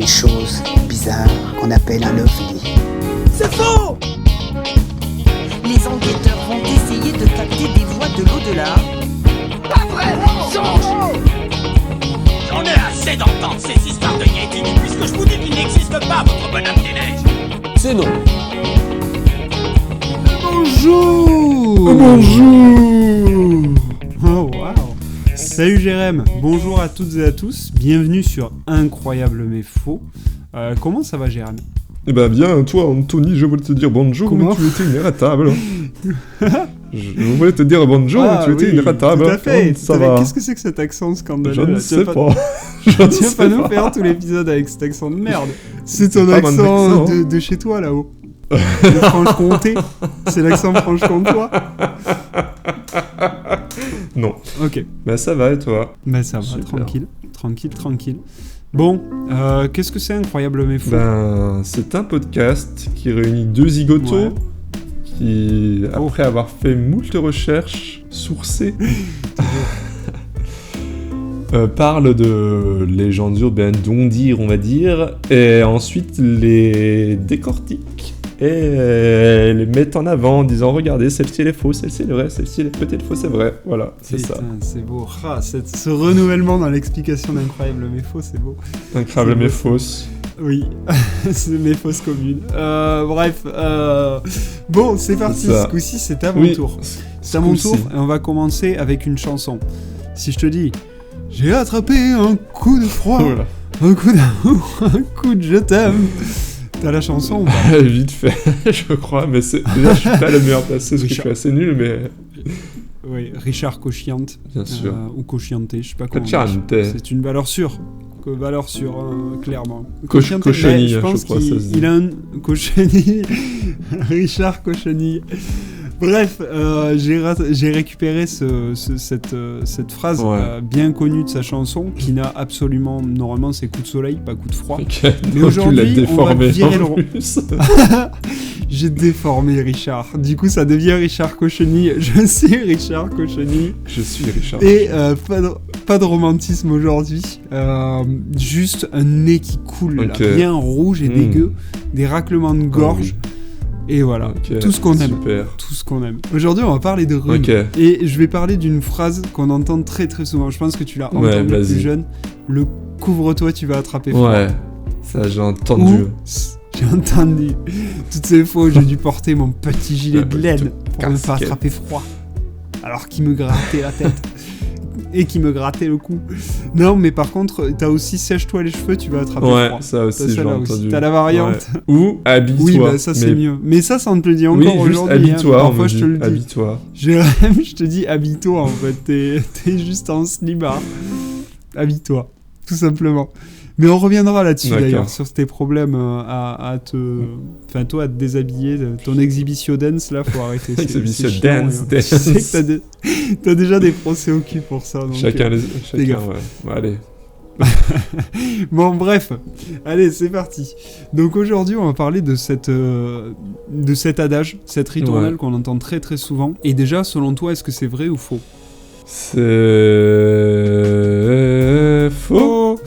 des choses bizarres qu'on appelle un ovni. C'est faux! Les enquêteurs vont essayer de capter des voix de l'au-delà. Pas vrai, mensonge! J'en ai assez d'entendre ces histoires de Yeti, puisque je vous dis qu'il n'existe pas, votre bonhomme des neiges. C'est non. Bonjour. Bonjour. Oh waouh. Salut Jérém, bonjour à toutes et à tous, bienvenue sur Incroyable mais faux. Comment ça va Jérém? Eh ben bien, toi Anthony, je voulais te dire bonjour, Comment mais tu étais inarrêtable. Je voulais te dire bonjour, mais tu étais inarrêtable. Tout à fait. Ça va. Qu'est-ce que c'est que cet accent scandaleux? Je ne là sais pas. Tu vas pas nous faire tout l'épisode avec cet accent de merde. C'est ton pas mon accent accent. de chez toi là-haut. De Franche-Comté. C'est l'accent Franche-Comtois. Non. Ok. Ben ça va et toi? Bah ça va, Super. tranquille. Bon, qu'est-ce que c'est Incroyable mais faux? Ben, c'est un podcast qui réunit deux zigotos Ouais. qui, après avoir fait moult recherches sourcées, parlent de légendes urbaines, d'on dire, on va dire, et ensuite les décortiquent et les mettent en avant en disant regardez, celle-ci elle est fausse, celle-ci elle est vraie, celle-ci elle est peut-être fausse, c'est vrai. Voilà, c'est ça. Putain, c'est beau. Ah, ce renouvellement dans l'explication d'Incroyable mais faux, c'est beau. Incroyable c'est mais beau. fausse. Oui, c'est mes fausses communes. Bref, bon, c'est parti. C'est ça. Ce coup-ci, c'est à mon Oui, tour. ce C'est à mon coup-ci. tour et on va commencer avec une chanson. Si je te dis, j'ai attrapé un coup de froid, Oh là. un coup d'amour, un coup de je t'aime. T'as la chanson ou pas? Vite fait, je crois, mais déjà je suis pas le meilleur placé parce que je suis assez nul, mais Oui, Richard Cochiante. bien sûr. Ou Cochianté, je sais pas comment. Cochiante. C'est une valeur sûre. Valeur sûre, clairement. Cochonille, mais je pense crois, ça se dit. qu'il a un cochonille. Richard Cochonille. Bref, j'ai récupéré cette phrase Ouais. bien connue de sa chanson qui n'a absolument, normalement c'est coup de soleil, pas coup de froid. Ok, Mais donc aujourd'hui, tu l'as on va déformé virer en le- plus. J'ai déformé Richard. Du coup, ça devient Richard Cochonille. Je suis Richard Cochonille. Je suis Richard. Et pas de romantisme aujourd'hui, juste un nez qui coule, là, Ok. bien rouge et dégueu, des raclements de gorge, et voilà, Ok, tout ce qu'on aime. Super. Tout ce qu'on aime. Aujourd'hui, on va parler de rhume. Ok. Et je vais parler d'une phrase qu'on entend très très souvent. Je pense que tu l'as Ouais, entendu vas-y. plus jeune. Le couvre-toi, tu vas attraper froid. Ouais, ça j'ai entendu. Ou, j'ai entendu. Toutes ces fois où j'ai dû porter mon petit gilet de laine pour ne pas casquette. attraper froid. Alors qu'il me grattait la tête. Et qui me grattait le cou. Non, mais par contre, t'as aussi sèche-toi les cheveux, tu vas attraper Ouais, froid. ça T'as aussi j'ai celle-là entendu. aussi. T'as la variante. Ouais. Ou habille-toi. Oui, bah ça c'est mais- mieux. Mais ça on te le dit Oui, encore juste aujourd'hui. habille-toi, on Parfois me je dit. te le dis. Habille-toi. Jérém, je te dis habille-toi en fait. T'es juste en slibard. Habille-toi, tout simplement. Mais on reviendra là-dessus D'accord. d'ailleurs, sur tes problèmes à te déshabiller. Ton exhibition dance là, faut arrêter. Exhibition c'est chiant, dance, et, dance. Je sais que t'as déjà des procès au cul pour ça. Donc, Chacun, fais gaffe. ouais. Bon, allez. Bon, bref, allez, c'est parti. Donc aujourd'hui, on va parler de cet adage, cette ritournelle Ouais. qu'on entend très très souvent. Et déjà, selon toi, est-ce que c'est vrai ou faux? C'est faux.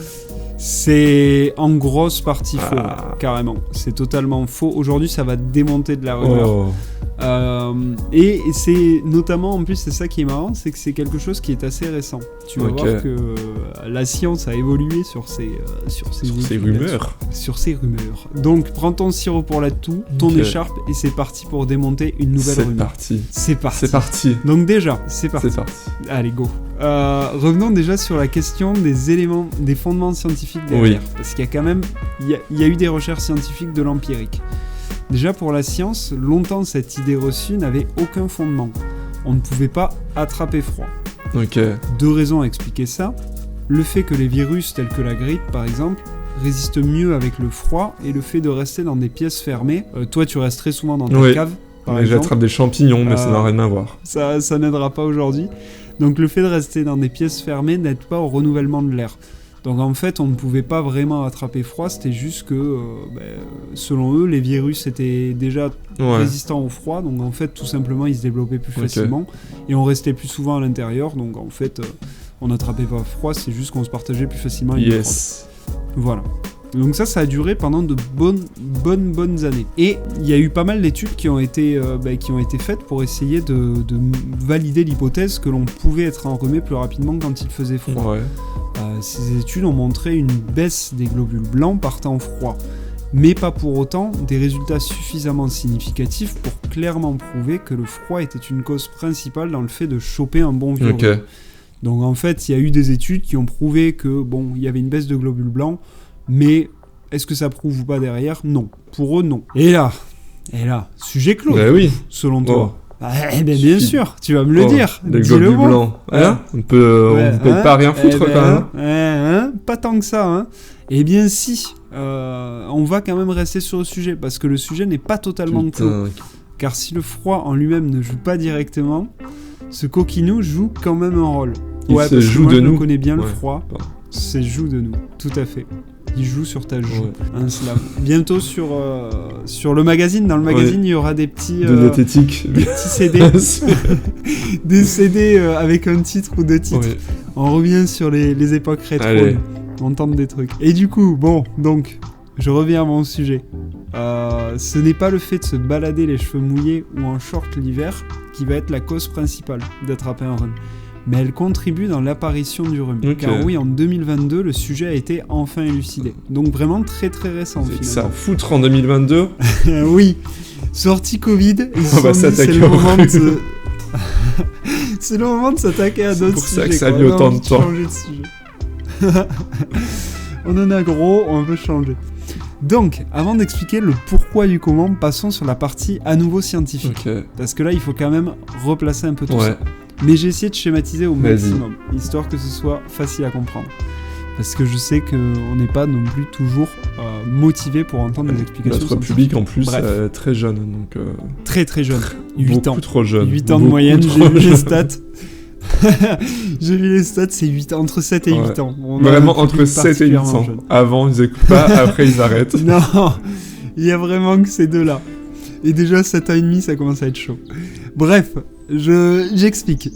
C'est en grosse partie faux, Ah. carrément. C'est totalement faux. Aujourd'hui, ça va démonter de la rumeur. Oh. Et c'est notamment, en plus, c'est ça qui est marrant, c'est que c'est quelque chose qui est assez récent. Tu vas Ok. voir que la science a évolué sur ces Sur ces études rumeurs. sur ces rumeurs. Donc, prends ton sirop pour la toux, ton Ok. écharpe, et c'est parti pour démonter une nouvelle C'est rumeur. parti. C'est parti. C'est parti. Donc déjà, c'est parti. C'est parti. Allez, go. Revenons déjà sur la question des éléments, des fondements scientifiques derrière. Oui. Parce qu'il y a quand même, il y a eu des recherches scientifiques de l'empirique. Déjà pour la science, longtemps cette idée reçue n'avait aucun fondement. On ne pouvait pas attraper froid. Ok. Deux raisons à expliquer ça. Le fait que les virus tels que la grippe par exemple résistent mieux avec le froid et le fait de rester dans des pièces fermées. Toi tu restes très souvent dans ta Oui. cave par Mais exemple. j'attrape des champignons, mais ça Euh, n'a rien à voir. Ça n'aidera pas aujourd'hui. Donc le fait de rester dans des pièces fermées n'aide pas au renouvellement de l'air. Donc en fait, on ne pouvait pas vraiment attraper froid, c'était juste que, selon eux, les virus étaient déjà Ouais. résistants au froid, donc en fait, tout simplement, ils se développaient plus Ok. facilement, et on restait plus souvent à l'intérieur, donc en fait, on n'attrapait pas froid, c'est juste qu'on se partageait plus facilement les microbes. Yes. Voilà. Donc ça a duré pendant de bonnes années. Et il y a eu pas mal d'études qui ont été faites pour essayer de valider l'hypothèse que l'on pouvait être enrhumé plus rapidement quand il faisait froid. Ouais. Ces études ont montré une baisse des globules blancs par temps froid, mais pas pour autant des résultats suffisamment significatifs pour clairement prouver que le froid était une cause principale dans le fait de choper un bon vieux rhume. Donc en fait, il y a eu des études qui ont prouvé que il y avait une baisse de globules blancs, mais est-ce que ça prouve ou pas derrière ? Non. Pour eux, non. Et là, sujet clos, oui. selon toi. Bien sûr, tu vas me le dire. Les globules blancs. Hein on peut pas rien foutre quand même. Pas tant que ça. Hein. Eh bien si, on va quand même rester sur le sujet, parce que le sujet n'est pas totalement clos. Car si le froid en lui-même ne joue pas directement, ce coquinou joue quand même un rôle. Parce que moi, je connais bien le froid. C'est joue de nous, tout à fait. Il joue sur ta joue, un slam. Bientôt sur le magazine, dans le magazine, il y aura des petits... de diététique. Des petits CD. Des CD avec un titre ou deux titres. On revient sur les époques rétro. On tente des trucs. Et du coup, donc, je reviens à mon sujet. Ce n'est pas le fait de se balader les cheveux mouillés ou en short l'hiver qui va être la cause principale d'attraper un rhume. Mais elle contribue dans l'apparition du rhume. Car oui, en 2022, le sujet a été enfin élucidé. Donc vraiment très très récent finalement. Ça à foutre en 2022 Oui, sortie Covid, c'est le moment de s'attaquer à d'autres sujets. C'est pour ça que ça a mis autant de temps. Changer de sujet. On en a gros, on veut changer. Donc, avant d'expliquer le pourquoi du comment, passons sur la partie à nouveau scientifique. Parce que là, il faut quand même replacer un peu tout ça. Mais j'ai essayé de schématiser au maximum, histoire que ce soit facile à comprendre. Parce que je sais qu'on n'est pas non plus toujours motivé pour entendre des explications. Notre public en plus très jeune. Donc, très très jeune, 8 ans. Beaucoup trop jeune. 8 ans de moyenne, j'ai vu les stats. J'ai vu les stats, c'est 8 ans, entre 7 et 8 ans. Vraiment entre 7 et 8 ans. Avant, ils écoutent pas, après ils arrêtent. Non, il y a vraiment que ces deux-là. Et déjà, 7 ans et demi, ça commence à être chaud. Bref, j'explique.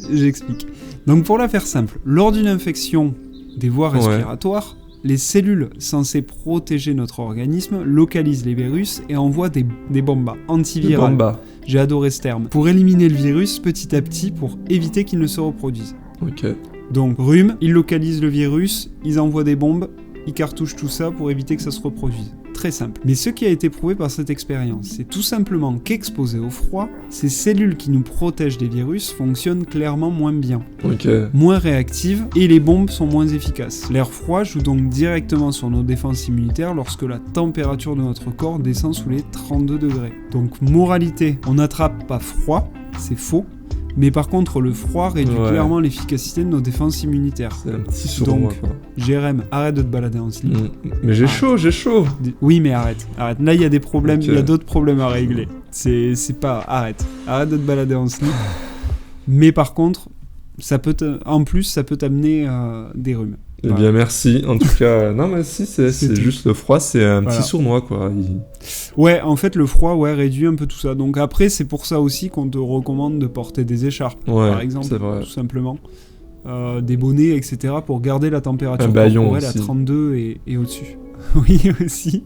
Donc pour la faire simple, lors d'une infection des voies respiratoires, les cellules censées protéger notre organisme localisent les virus et envoient des bombas antivirales. J'ai adoré ce terme. Pour éliminer le virus petit à petit pour éviter qu'il ne se reproduise. Donc rhume, ils localisent le virus, ils envoient des bombes, ils cartouchent tout ça pour éviter que ça se reproduise. Très simple. Mais ce qui a été prouvé par cette expérience, c'est tout simplement qu'exposées au froid, ces cellules qui nous protègent des virus fonctionnent clairement moins bien, moins réactives, et les bombes sont moins efficaces. L'air froid joue donc directement sur nos défenses immunitaires lorsque la température de notre corps descend sous les 32 degrés. Donc moralité, on n'attrape pas froid, c'est faux. Mais par contre, le froid réduit clairement l'efficacité de nos défenses immunitaires. C'est un petit sournois, quoi. Jérém, arrête de te balader en slip. Mais j'ai chaud. Oui, mais arrête. Là, il y a des problèmes, il y a d'autres problèmes à régler. C'est pas... Arrête de te balader en slip. Mais par contre, ça peut t'amener des rhumes. Eh bien, merci. En tout cas, non, mais si, c'est juste le froid, c'est un petit sournois, quoi. Ouais, en fait, le froid, réduit un peu tout ça. Donc après, c'est pour ça aussi qu'on te recommande de porter des écharpes, par exemple, tout simplement. Des bonnets, etc., pour garder la température corporelle à 32 et au-dessus. Oui, aussi.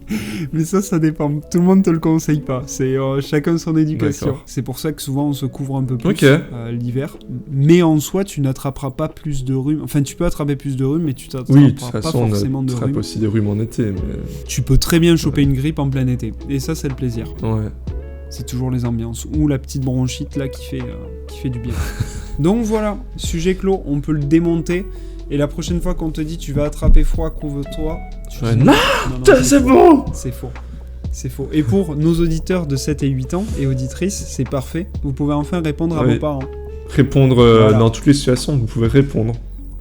Mais ça dépend. Tout le monde te le conseille pas. C'est chacun son éducation. D'accord. C'est pour ça que souvent on se couvre un peu plus l'hiver. Mais en soi, tu n'attraperas pas plus de rhume. Enfin, tu peux attraper plus de rhume, mais tu t'attraperas pas forcément de rhume. Tu attrapes aussi des rhumes en été. Mais... Tu peux très bien choper une grippe en plein été. Et ça, c'est le plaisir. C'est toujours les ambiances. Ou la petite bronchite là qui fait du bien. Donc voilà, sujet clos, on peut le démonter. Et la prochaine fois qu'on te dit tu vas attraper froid, couvre-toi. Non, c'est bon. C'est faux. Et pour nos auditeurs de 7 et 8 ans et auditrices, c'est parfait. Vous pouvez enfin répondre à vos parents. Répondre dans toutes les situations, vous pouvez répondre,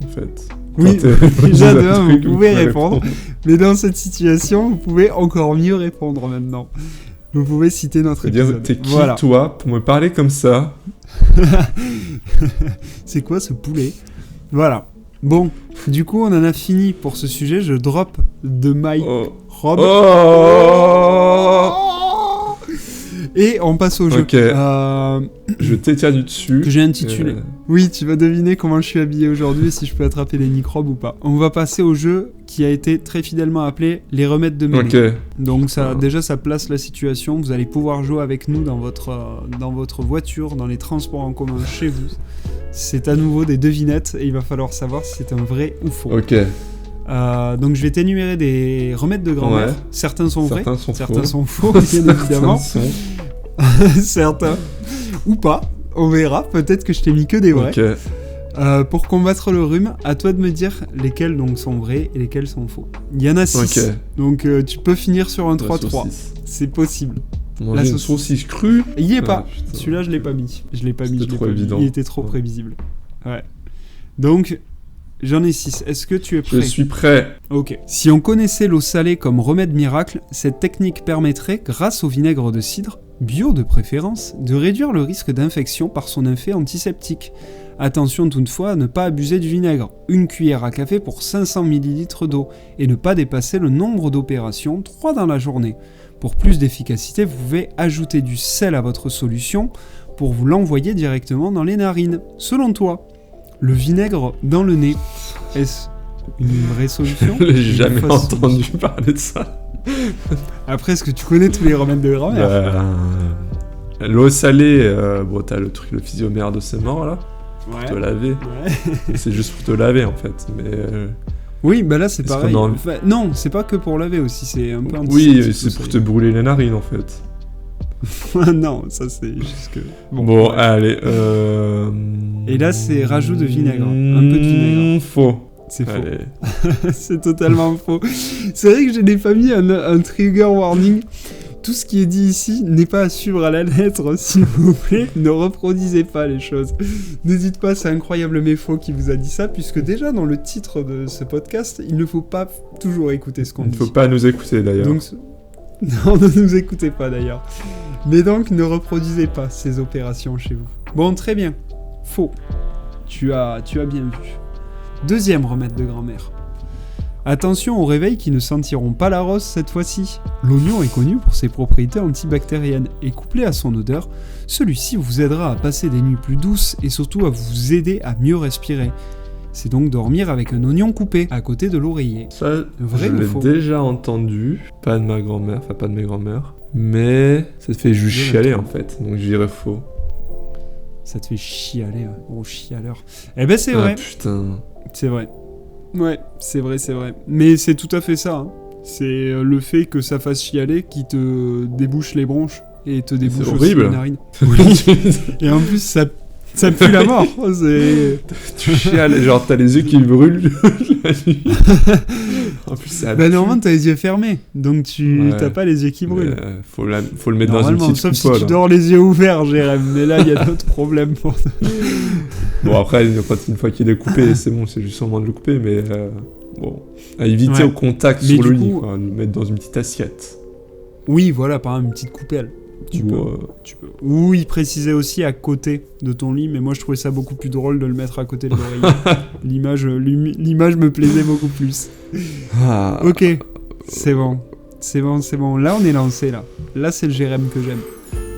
en fait. Oui, déjà de 1, vous pouvez répondre. Mais dans cette situation, vous pouvez encore mieux répondre maintenant. Vous pouvez citer notre épisode. T'es qui, toi, pour me parler comme ça? C'est quoi ce poulet? Voilà. Bon, du coup, on en a fini pour ce sujet. Je drop de mic. Rob. Et on passe au jeu. Ok. Je t'éternue dessus. Que j'ai intitulé. Oui, tu vas deviner comment je suis habillé aujourd'hui et si je peux attraper les microbes ou pas. On va passer au jeu qui a été très fidèlement appelé les remèdes de mêlée. Ok. Donc déjà ça place la situation. Vous allez pouvoir jouer avec nous dans votre voiture, dans les transports en commun chez vous. C'est à nouveau des devinettes et il va falloir savoir si c'est un vrai ou faux. Ok. Donc je vais t'énumérer des remèdes de grand-mère. Ouais. Certains sont vrais, Certains sont faux, bien évidemment. Certains ou pas, on verra. Peut-être que je t'ai mis que des vrais. Ok. Pour combattre le rhume, à toi de me dire lesquels donc sont vrais et lesquels sont faux. Il y en a 6, Ok. donc tu peux finir sur un La 3-3. saucisse. C'est possible. Manger La une saucisse. saucisse crue. Il y est Ah, pas. putain. Celui-là, je l'ai pas mis. C'était trop évident. Il était trop Ouais. prévisible. Ouais. Donc, j'en ai 6. Est-ce que tu es prêt ? Je suis prêt. Ok. Si on connaissait l'eau salée comme remède miracle, cette technique permettrait, grâce au vinaigre de cidre, bio de préférence, de réduire le risque d'infection par son effet antiseptique. Attention toutefois à ne pas abuser du vinaigre, une cuillère à café pour 500 ml d'eau, et ne pas dépasser le nombre d'opérations, 3 dans la journée. Pour plus d'efficacité, vous pouvez ajouter du sel à votre solution pour vous l'envoyer directement dans les narines. Selon toi, le vinaigre dans le nez, est-ce une vraie solution ? J'ai jamais Une fausse entendu solution. parler de ça. Après, est-ce que tu connais tous les remèdes de grand-mère ? L'eau salée, bon, t'as le truc, le physiomère de ses morts là, pour te laver. Ouais. C'est juste pour te laver en fait, mais. Oui, bah là c'est Est-ce pareil. qu'on a envie- Enfin, non, c'est pas que pour laver aussi, c'est un peu Oui, antiseptique, c'est tout pour ça. te brûler les narines en fait. Non, ça c'est juste que. Bon, ouais. allez. Et là, c'est rajout de vinaigre. Un peu de vinaigre. Faux. C'est faux. Allez. C'est totalement faux. C'est vrai que je n'ai pas mis un trigger warning. Tout ce qui est dit ici n'est pas à suivre à la lettre, s'il vous plaît. Ne reproduisez pas les choses. N'hésite pas, c'est Incroyable mais faux qui vous a dit ça, puisque déjà dans le titre de ce podcast, il ne faut pas toujours écouter ce qu'on Il ne dit. faut pas nous écouter d'ailleurs. Donc, non, ne nous écoutez pas d'ailleurs. Mais donc, ne reproduisez pas ces opérations chez vous. Bon, très bien. Faux. Tu as bien vu. Deuxième remède de grand-mère. Attention aux réveils qui ne sentiront pas la rose cette fois-ci. L'oignon est connu pour ses propriétés antibactériennes et couplé à son odeur, celui-ci vous aidera à passer des nuits plus douces et surtout à vous aider à mieux respirer. C'est donc dormir avec un oignon coupé à côté de l'oreiller. Ça, Vrai je ou l'ai faux ? déjà entendu. Pas de ma grand-mère, enfin pas de mes grand-mères. Mais ça te fait juste Je chialer l'attends. en fait, donc je dirais faux. Ça te fait chialer, ouais. Oh chialeur. Eh ben c'est Ah vrai. putain. C'est vrai. Ouais, c'est vrai. Mais c'est tout à fait ça. Hein. C'est le fait que ça fasse chialer qui te débouche les bronches et te débouche aussi horrible. les narines. Et en plus, ça pue la mort. C'est... Tu chiales, genre t'as les yeux qui brûlent la nuit. En plus, ça Bah pue. normalement, t'as les yeux fermés. Donc Ouais. t'as pas les yeux qui brûlent. Faut le mettre dans une Normalement, petite sauf si coupole. tu dors les yeux ouverts, Jérém. Mais là, il y a d'autres problèmes pour toi. Bon, après, une fois qu'il est coupé, c'est bon, c'est juste au moment de le couper, mais bon. À éviter Ouais. au contact Mais sur du le lit, coup- quoi. Le mettre dans une petite assiette. Oui, voilà, par exemple, une petite coupelle. Tu Ou, peux. Ou il précisait aussi à côté de ton lit, mais moi je trouvais ça beaucoup plus drôle de le mettre à côté de l'oreiller. L'image me plaisait beaucoup plus. Ah. Ok, c'est bon. Là on est lancé là. Là c'est le Jérém que j'aime.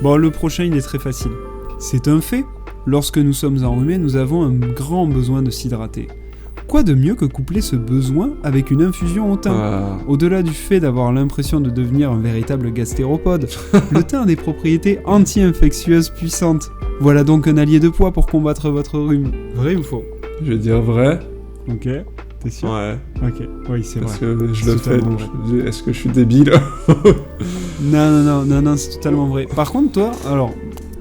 Bon, le prochain il est très facile. C'est un fait. Lorsque nous sommes enrhumés, nous avons un grand besoin de s'hydrater. Quoi de mieux que coupler ce besoin avec une infusion au thym ? Ah. Au-delà du fait d'avoir l'impression de devenir un véritable gastéropode, le thym a des propriétés anti-infectieuses puissantes. Voilà donc un allié de poids pour combattre votre rhume. Vrai ou faux ? Je vais dire vrai. Ok, t'es sûr ? Ouais. Ok, oui c'est Parce vrai. que je C'est le fais, totalement donc je me dis, est-ce que je suis débile? Non, c'est totalement vrai. Par contre toi, alors,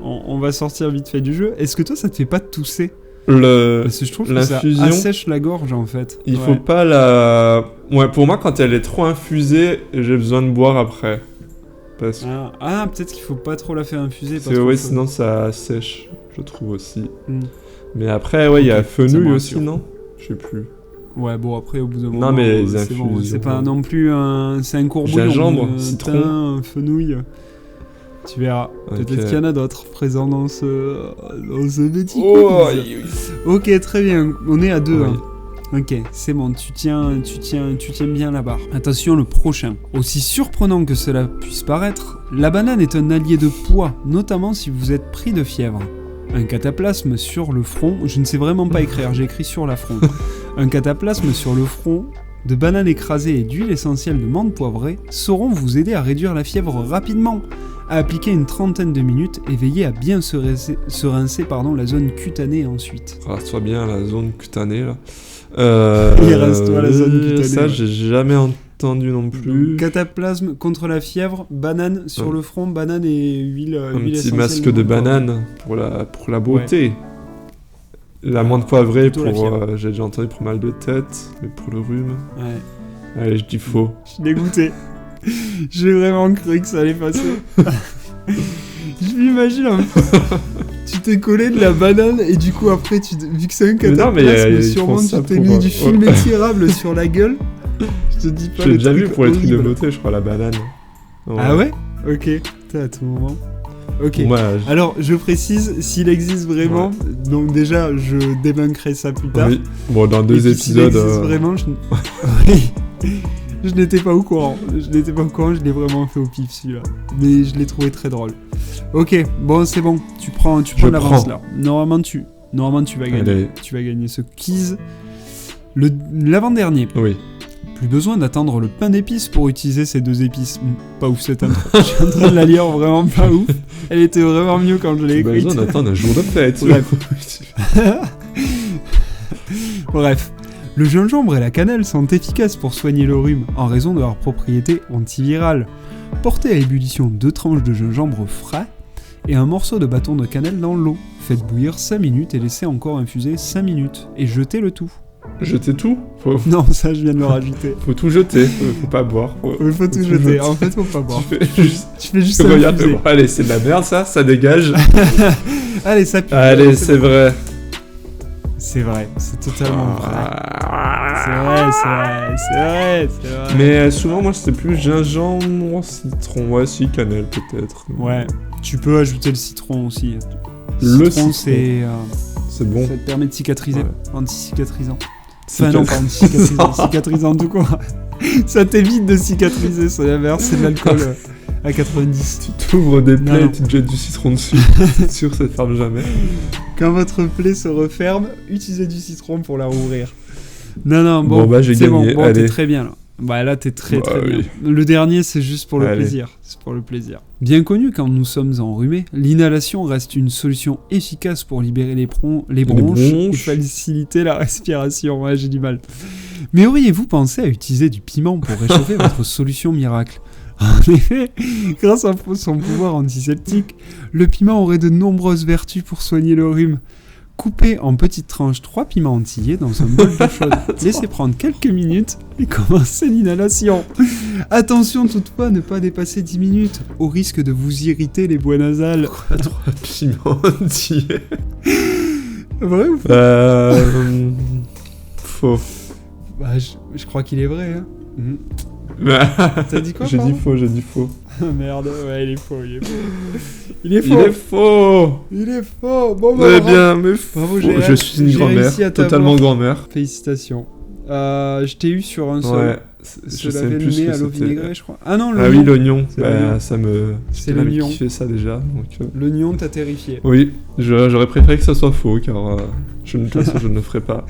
on va sortir vite fait du jeu, est-ce que toi ça te fait pas tousser ? Parce que je trouve que ça L'infusion, assèche la gorge en fait. il Ouais. faut pas la... Ouais, pour moi, quand elle est trop infusée, j'ai besoin de boire après. Parce que Ah, peut-être qu'il faut pas trop la faire infuser. c'est- ouais, sinon ça sèche, je trouve aussi. Hmm. Mais après, ouais, il y a Ok, ça fenouil me aussi, rassure. non? Je sais plus. Ouais, bon, après, au bout d'un Non, moment, mais les c'est bon. C'est infusions. pas non plus un... C'est un courbouillon. Gingembre, de citron. thym, fenouil. Tu verras. Ok. Peut-être qu'il y en a d'autres présents dans ce petit Oh, quiz. Ok, très bien. On est à 2. oui. Hein. Ok, c'est bon, tu tiens bien la barre. Attention, le prochain. Aussi surprenant que cela puisse paraître, la banane est un allié de poids, notamment si vous êtes pris de fièvre. Un cataplasme sur le front, je ne sais vraiment pas écrire, j'ai écrit sur la front. Un cataplasme sur le front de bananes écrasées et d'huile essentielle de menthe poivrée sauront vous aider à réduire la fièvre rapidement, à appliquer une trentaine de minutes et veiller à bien se rincer la zone cutanée ensuite. Rase-toi bien la zone cutanée là. Il reste-toi la zone cutanée. Ça, ouais. j'ai jamais entendu non plus. Cataplasme contre la fièvre, banane sur le front, banane et huile Un huile petit essentielle masque de menthe poivrée. banane pour la beauté. La menthe poivrée Plutôt la fièvre. j'ai déjà entendu pour mal de tête, mais pour le rhume. Ouais. Allez, je dis faux. Je suis dégoûté. J'ai vraiment cru que ça allait passer. Je m'imagine un peu. Tu t'es collé de la banane et du coup après, vu que c'est un Mais non, mais, cataplasme, ils sûrement font tu ça t'es pour, mis du film étirable sur la gueule. Je te dis pas J'ai le déjà vu truc pour les trucs de horrible. beauté, je crois, la banane. Ah ouais. Ok. T'es à tout moment. Ok. Moi, Alors, je précise, s'il existe vraiment, donc déjà, je débunkerai ça plus tard. oui. Bon, dans Et 2 puis, épisodes. S'il existe vraiment, Oui. Je n'étais pas au courant. Je l'ai vraiment fait au pif celui-là. Mais je l'ai trouvé très drôle. Ok, bon, c'est bon. Tu prends l'avance prends. là. Normalement, tu vas gagner. Allez. Tu vas gagner ce quiz. L'avant-dernier. Oui. Plus besoin d'attendre le pain d'épices pour utiliser ces 2 épices. Pas ouf cette intro. Je suis en train de la lire vraiment pas ouf. Elle était vraiment mieux quand je l'ai J'ai écrite. besoin d'attendre un jour de fête. Bref. Bref. Le gingembre et la cannelle sont efficaces pour soigner le rhume en raison de leurs propriétés antivirales. Portez à ébullition 2 tranches de gingembre frais et un morceau de bâton de cannelle dans l'eau. Faites bouillir 5 minutes et laissez encore infuser 5 minutes. Et jetez le tout. Jeter tout Non, ça je viens de le rajouter. Faut tout jeter, faut pas boire. Il faut tout jeter. En fait, faut pas boire. Tu fais juste Regarde, infuser. bon, allez, c'est de la merde ça dégage. Allez, ça pue. Allez, c'est vrai. C'est vrai, c'est totalement vrai. Ah. C'est vrai. Mais souvent, moi, c'était plus gingembre, citron. Ouais, si, cannelle, peut-être. Ouais, tu peux ajouter le citron aussi. Le citron, citron. C'est bon. ça te permet de cicatriser, Ouais. anti-cicatrisant. Enfin non, pas anti-cicatrisant, Non. cicatrisant tout court. Ça t'évite de cicatriser, ça c'est de l'alcool à 90. Tu t'ouvres des plaies Non. et tu te jettes du citron dessus. C'est sûr, ça ne ferme jamais. Quand votre plaie se referme, utilisez du citron pour la rouvrir. Non, bon, Bon, bah, j'ai c'est gagné, bon, allez. t'es très bien là. Bah là, t'es très Bah, bien. oui. Le dernier, c'est juste pour le Allez. plaisir. C'est pour le plaisir. Bien connu quand nous sommes enrhumés, l'inhalation reste une solution efficace pour libérer les bronches et bronches. faciliter la respiration. Ouais, j'ai du mal. Mais auriez-vous pensé à utiliser du piment pour réchauffer votre solution miracle ? En effet, grâce à son pouvoir antiseptique, le piment aurait de nombreuses vertus pour soigner le rhume. Coupez en petites tranches 3 piments entiers dans un bol d'eau chaude. Laissez prendre quelques minutes et commencez l'inhalation. Attention toutefois à ne pas dépasser 10 minutes, au risque de vous irriter les voies nasales. 3 piments entiers. Vrai ou faux ? Faux. Bah, je crois qu'il est vrai. Hein. T'as dit quoi, J'ai dit pardon ? faux. Ah, merde, ouais, il est faux. Il est Il est faux. Bon, bah, Mais bravo. bien, mais Bravo, faux. j'ai- Je suis une j'ai grand-mère, réussi à t'avoir. totalement grand-mère. Félicitations. Je t'ai eu sur un seul. Ouais, je Je sais l'avais plus ce nommé que à l'eau c'était. vinaigrée, je crois. Ah non, Ah oui, l'oignon. l'oignon. C'est l'oignon. Bah, ça me. C'est j'avais l'oignon. kiffé ça déjà. Donc, L'oignon t'a terrifié. oui, j'aurais préféré que ça soit faux, car je ne le ferai pas.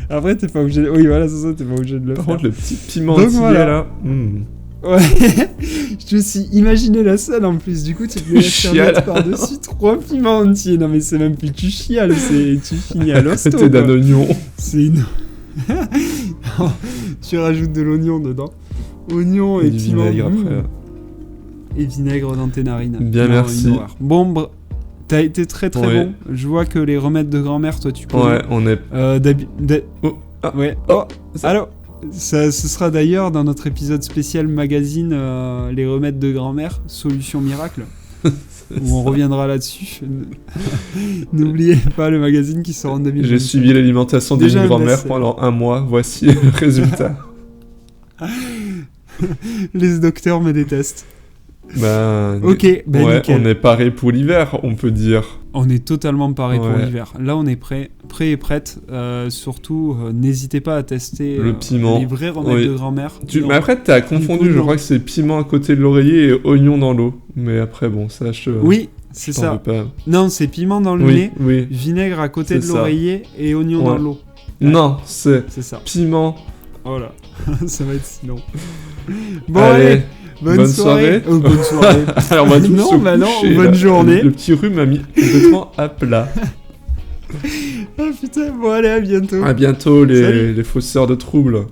Après, t'es pas obligé. Oui, voilà, c'est ça, t'es pas obligé de le Par faire. contre, le petit piment Donc, entier voilà. là. Ouais. Je me suis imaginé la scène en plus. Du coup, tu te mets la Chiale. serviette par-dessus 3 piments entiers. Non, mais c'est même plus tu chiales, c'est tu finis à l'hosto. C'était d'un quoi. oignon. C'est une. Non, tu rajoutes de l'oignon dedans. Oignon et du piment. vinaigre après. Et vinaigre dans tes narines. Bien, Non, merci. une horreur. Bon, t'as été très très Ouais. bon. Je vois que les remèdes de grand-mère, toi, tu connais. Ouais, on est. Oh, ah. Ouais. Oh, Allô. Ce sera d'ailleurs dans notre épisode spécial magazine les remèdes de grand-mère, solution miracle, où on reviendra là-dessus. N'oubliez pas le magazine qui sort en 2020. J'ai suivi l'alimentation Déjà, d'une grand-mère c'est- pendant 1 mois. Voici le résultat. Les docteurs me détestent. Ben, Ok, ben ouais, nickel. on est paré pour l'hiver, on peut dire. On est totalement paré pour Ouais. l'hiver. Là, on est prêt et prête. Surtout, n'hésitez pas à tester Le piment. les vrais remèdes Oui. de grand-mère. Mais après, t'as confondu, coup, je non. crois que c'est piment à côté de l'oreiller et oignon dans l'eau. Mais après, bon, ça, Oui, je c'est t'en ça. veux pas. Non, c'est piment dans le Oui, nez, oui. vinaigre à côté C'est de ça. l'oreiller et oignon Ouais. dans l'eau. Non, c'est C'est ça. piment. Voilà. Ça va être sinon. Bon, Allez, allez. Bonne soirée. Bonne soirée. Alors, on va tous Non, se bah non, coucher, bonne là. journée. Le petit rhume m'a mis complètement à plat. Ah putain, bon allez, à bientôt. À bientôt, Salut. les fausseurs de troubles.